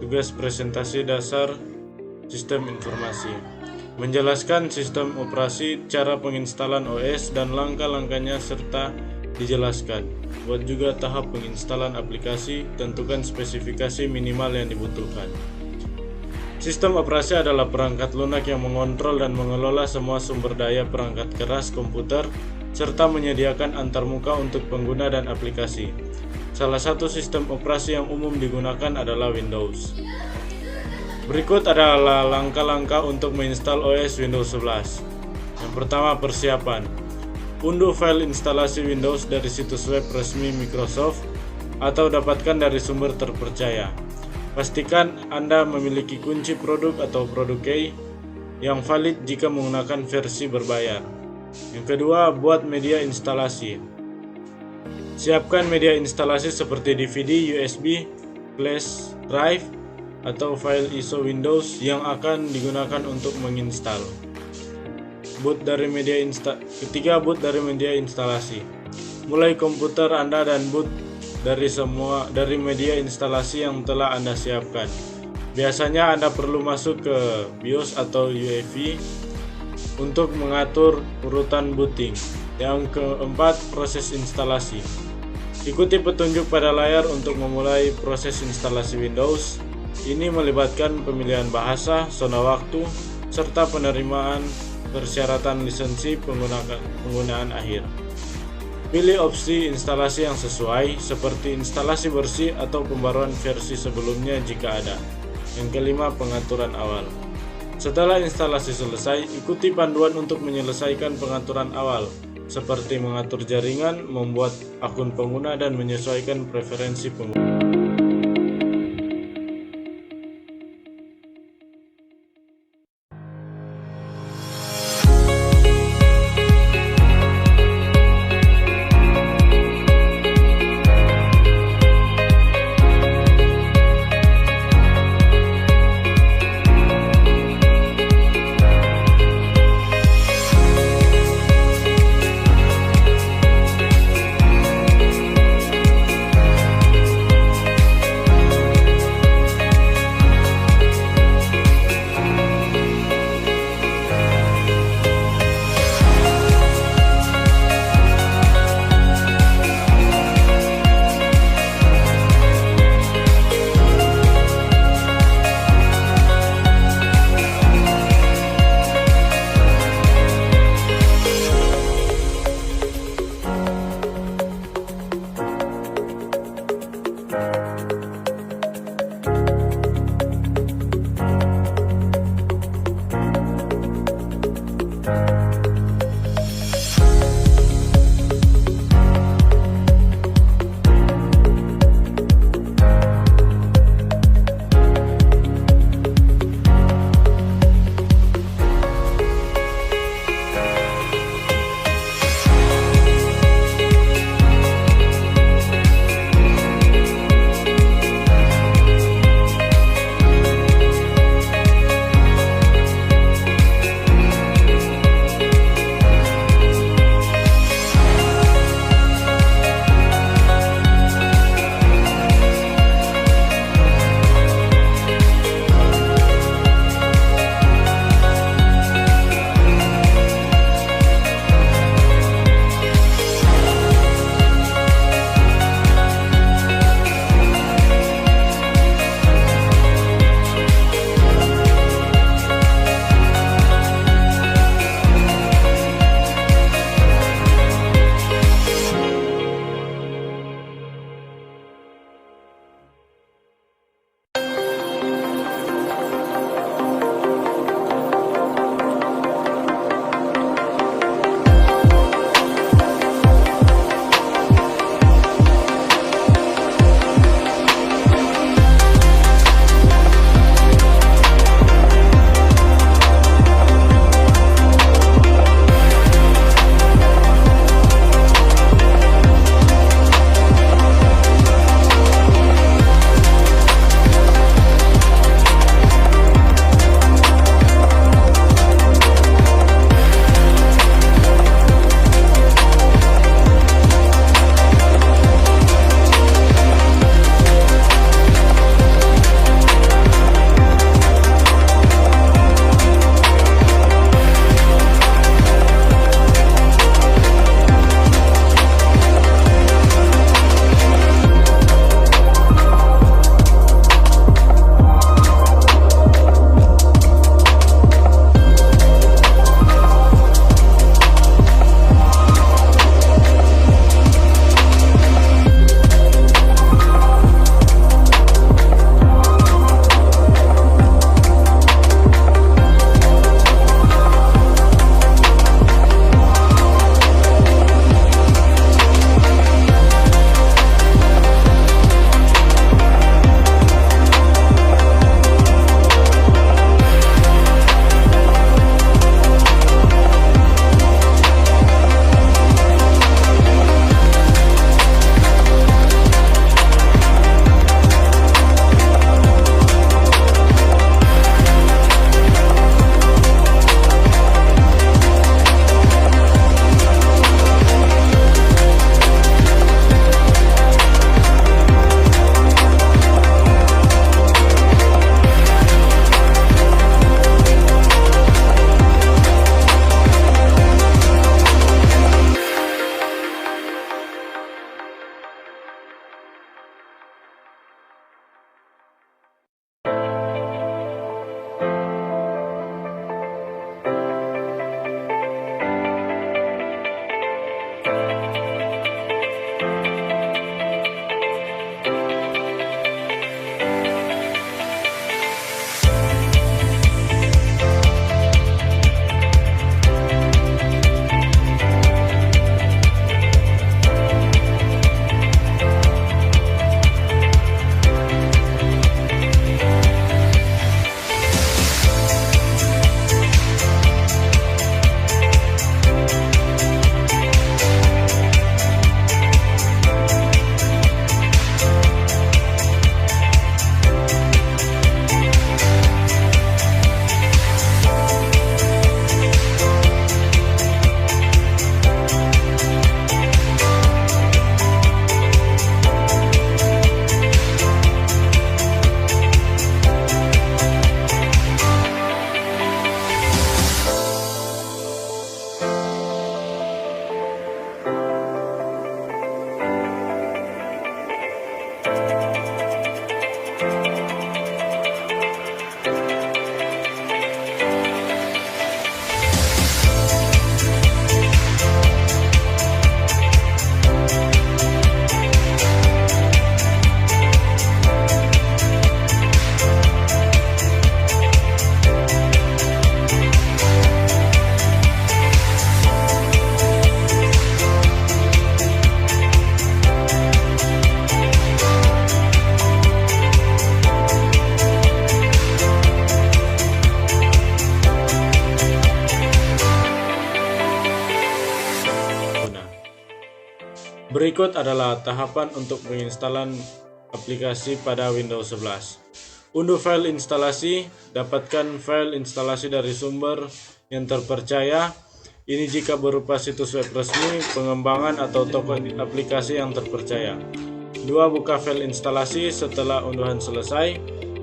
Tugas presentasi dasar sistem informasi. Menjelaskan sistem operasi, cara penginstalan OS, dan langkah-langkahnya serta dijelaskan. Buat juga tahap penginstalan aplikasi, tentukan spesifikasi minimal yang dibutuhkan. Sistem operasi adalah perangkat lunak yang mengontrol dan mengelola semua sumber daya perangkat keras komputer, serta menyediakan antarmuka untuk pengguna dan aplikasi. Salah satu sistem operasi yang umum digunakan adalah Windows. Berikut adalah langkah-langkah untuk menginstal OS Windows 11. Yang pertama, persiapan. Unduh file instalasi Windows dari situs web resmi Microsoft atau dapatkan dari sumber terpercaya. Pastikan Anda memiliki kunci produk atau produk key yang valid jika menggunakan versi berbayar. Yang kedua, buat media instalasi. Siapkan media instalasi seperti DVD, USB, flash drive, atau file ISO Windows yang akan digunakan untuk menginstal. Ketiga, boot dari media instalasi. Mulai komputer Anda dan boot dari media instalasi yang telah Anda siapkan. Biasanya Anda perlu masuk ke BIOS atau UEFI untuk mengatur urutan booting. Yang keempat, proses instalasi. Ikuti petunjuk pada layar untuk memulai proses instalasi Windows. Ini melibatkan pemilihan bahasa, zona waktu, serta penerimaan persyaratan lisensi penggunaan akhir. Pilih opsi instalasi yang sesuai, seperti instalasi bersih atau pembaruan versi sebelumnya jika ada. Yang kelima, pengaturan awal. Setelah instalasi selesai, ikuti panduan untuk menyelesaikan pengaturan awal, seperti mengatur jaringan, membuat akun pengguna, dan menyesuaikan preferensi pengguna. Berikut adalah tahapan untuk penginstalan aplikasi pada Windows 11. Unduh file instalasi, dapatkan file instalasi dari sumber yang terpercaya. Ini jika berupa situs web resmi, pengembangan atau toko aplikasi yang terpercaya. 2. Buka file instalasi setelah unduhan selesai.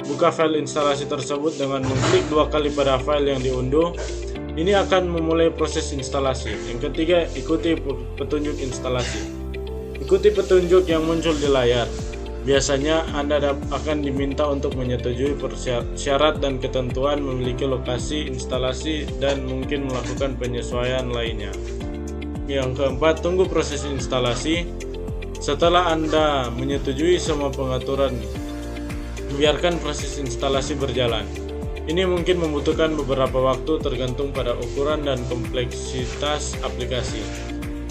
Buka file instalasi tersebut dengan mengklik 2 kali pada file yang diunduh. Ini akan memulai proses instalasi. Yang ketiga, ikuti petunjuk instalasi. Ikuti petunjuk yang muncul di layar. Biasanya Anda akan diminta untuk menyetujui syarat dan ketentuan, memiliki lokasi instalasi, dan mungkin melakukan penyesuaian lainnya. Yang keempat, tunggu proses instalasi. Setelah Anda menyetujui semua pengaturan, biarkan proses instalasi berjalan. Ini mungkin membutuhkan beberapa waktu tergantung pada ukuran dan kompleksitas aplikasi.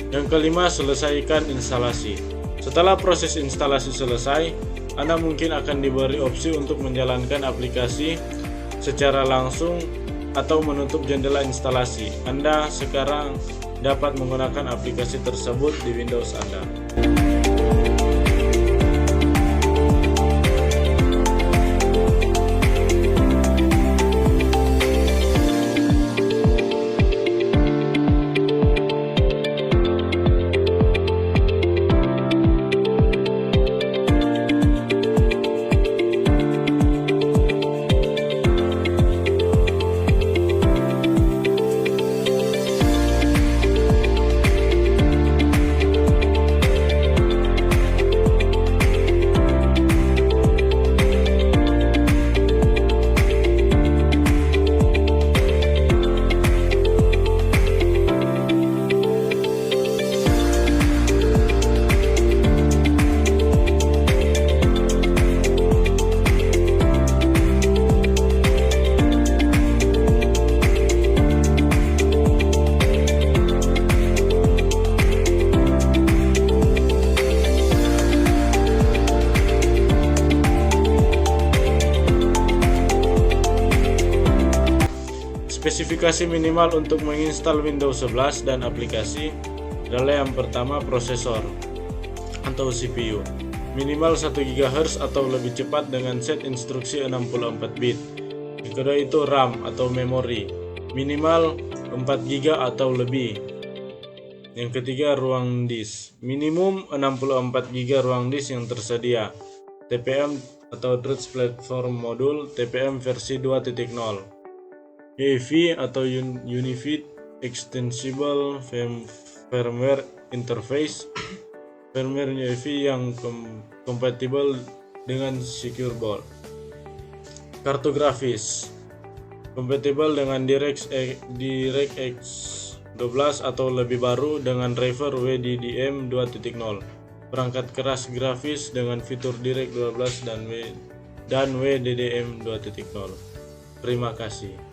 Yang kelima, selesaikan instalasi. Setelah proses instalasi selesai, Anda mungkin akan diberi opsi untuk menjalankan aplikasi secara langsung atau menutup jendela instalasi. Anda sekarang dapat menggunakan aplikasi tersebut di Windows Anda. Spesifikasi minimal untuk menginstal Windows 11 dan aplikasi adalah yang pertama, prosesor atau CPU minimal 1 GHz atau lebih cepat dengan set instruksi 64 bit. Yang kedua itu RAM atau memori minimal 4 GB atau lebih. Yang ketiga, ruang disk minimum 64 GB ruang disk yang tersedia. TPM atau Truth Platform Module TPM versi 2.0. UEFI atau Unified Extensible Firmware Interface, firmware UEFI yang kompatibel dengan Secure Boot. Kartu grafis kompatibel dengan DirectX 12 atau lebih baru dengan driver WDDM 2.0. Perangkat keras grafis dengan fitur Direct 12 dan WDDM 2.0. Terima kasih.